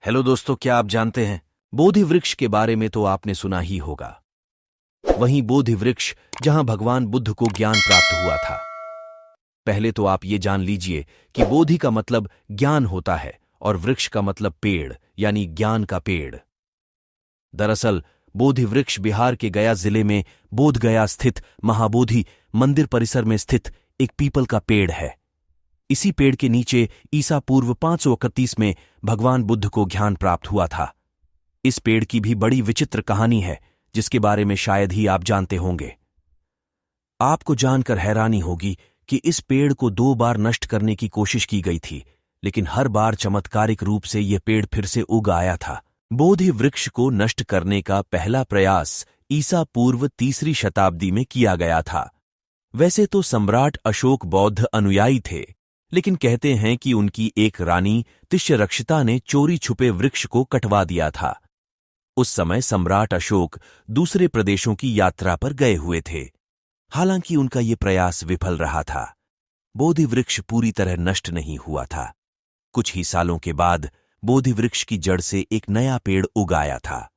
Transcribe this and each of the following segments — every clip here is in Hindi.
हेलो दोस्तों, क्या आप जानते हैं बोधि वृक्ष के बारे में? तो आपने सुना ही होगा। वहीं बोधि वृक्ष जहां भगवान बुद्ध को ज्ञान प्राप्त हुआ था। पहले तो आप ये जान लीजिए कि बोधि का मतलब ज्ञान होता है और वृक्ष का मतलब पेड़, यानी ज्ञान का पेड़। दरअसल बोधि वृक्ष बिहार के गया जिले में बोध गया स्थित महाबोधि मंदिर परिसर में स्थित एक पीपल का पेड़ है। इसी पेड़ के नीचे ईसा पूर्व 531 में भगवान बुद्ध को ज्ञान प्राप्त हुआ था। इस पेड़ की भी बड़ी विचित्र कहानी है, जिसके बारे में शायद ही आप जानते होंगे। आपको जानकर हैरानी होगी कि इस पेड़ को 2 बार नष्ट करने की कोशिश की गई थी, लेकिन हर बार चमत्कारिक रूप से यह पेड़ फिर से उग आया था। बोधि वृक्ष को नष्ट करने का पहला प्रयास ईसा पूर्व 3री शताब्दी में किया गया था। वैसे तो सम्राट अशोक बौद्ध अनुयायी थे, लेकिन कहते हैं कि उनकी एक रानी तिष्यरक्षिता ने चोरी छुपे वृक्ष को कटवा दिया था। उस समय सम्राट अशोक दूसरे प्रदेशों की यात्रा पर गए हुए थे। हालांकि उनका ये प्रयास विफल रहा था। बोधि वृक्ष पूरी तरह नष्ट नहीं हुआ था। कुछ ही सालों के बाद बोधि वृक्ष की जड़ से एक नया पेड़ उग आया था।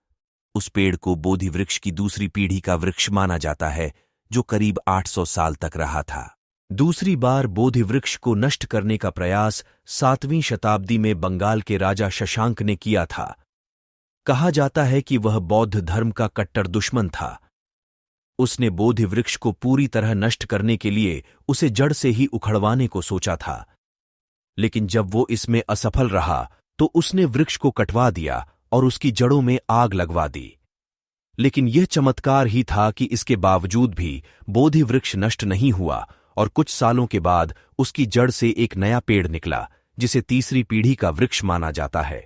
उस पेड़ को बोधि वृक्ष की दूसरी पीढ़ी का वृक्ष माना जाता है, जो करीब 800 साल तक रहा था। दूसरी बार बोधि वृक्ष को नष्ट करने का प्रयास 7वीं शताब्दी में बंगाल के राजा शशांक ने किया था। कहा जाता है कि वह बौद्ध धर्म का कट्टर दुश्मन था। उसने बोधि वृक्ष को पूरी तरह नष्ट करने के लिए उसे जड़ से ही उखड़वाने को सोचा था, लेकिन जब वो इसमें असफल रहा तो उसने वृक्ष को कटवा दिया और उसकी जड़ों में आग लगवा दी। लेकिन यह चमत्कार ही था कि इसके बावजूद भी बोधि वृक्ष नष्ट नहीं हुआ और कुछ सालों के बाद उसकी जड़ से एक नया पेड़ निकला, जिसे तीसरी पीढ़ी का वृक्ष माना जाता है।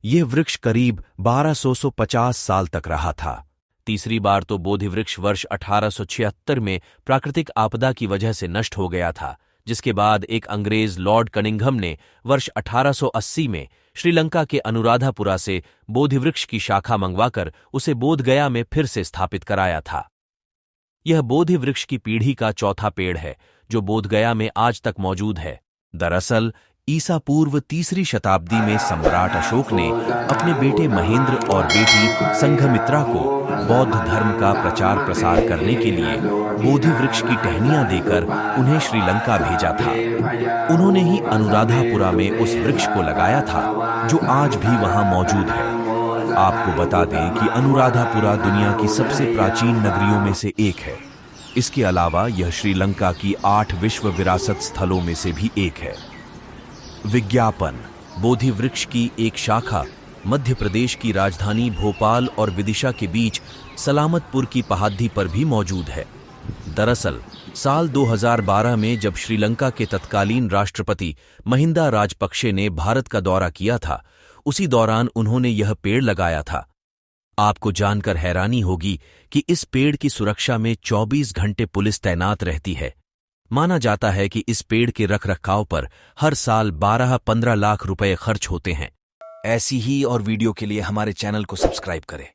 यह वृक्ष करीब 1250 साल तक रहा था। तीसरी बार तो बोधि वृक्ष वर्ष 1876 में प्राकृतिक आपदा की वजह से नष्ट हो गया था, जिसके बाद एक अंग्रेज लॉर्ड कनिंघम ने वर्ष 1880 में श्रीलंका के अनुराधापुरा से बोधि वृक्ष की शाखा मंगवाकर उसे बोध गया में फिर से स्थापित कराया था। यह बोधि वृक्ष की पीढ़ी का चौथा पेड़ है, जो बोध गया में आज तक मौजूद है। दरअसल ईसा पूर्व 3री शताब्दी में सम्राट अशोक ने अपने बेटे महेंद्र और बेटी संघमित्रा को बौद्ध धर्म का प्रचार प्रसार करने के लिए बोधि वृक्ष की टहनियां देकर उन्हें श्रीलंका भेजा था। उन्होंने ही अनुराधापुरा में उस वृक्ष को लगाया था, जो आज भी वहां मौजूद है। आपको बता दें कि अनुराधापुरा दुनिया की सबसे प्राचीन नगरियों में से एक है। इसके अलावा यह श्रीलंका की 8 विश्व विरासत स्थलों में से भी एक है। विज्ञापन: बोधि वृक्ष की एक शाखा मध्य प्रदेश की राजधानी भोपाल और विदिशा के बीच सलामतपुर की पहाड़ी पर भी मौजूद है। दरअसल साल 2012 में जब श्रीलंका के तत्कालीन राष्ट्रपति महिंदा राजपक्षे ने भारत का दौरा किया था, उसी दौरान उन्होंने यह पेड़ लगाया था। आपको जानकर हैरानी होगी कि इस पेड़ की सुरक्षा में 24 घंटे पुलिस तैनात रहती है। माना जाता है कि इस पेड़ के रखरखाव पर हर साल 12-15 लाख रुपए खर्च होते हैं। ऐसी ही और वीडियो के लिए हमारे चैनल को सब्सक्राइब करें।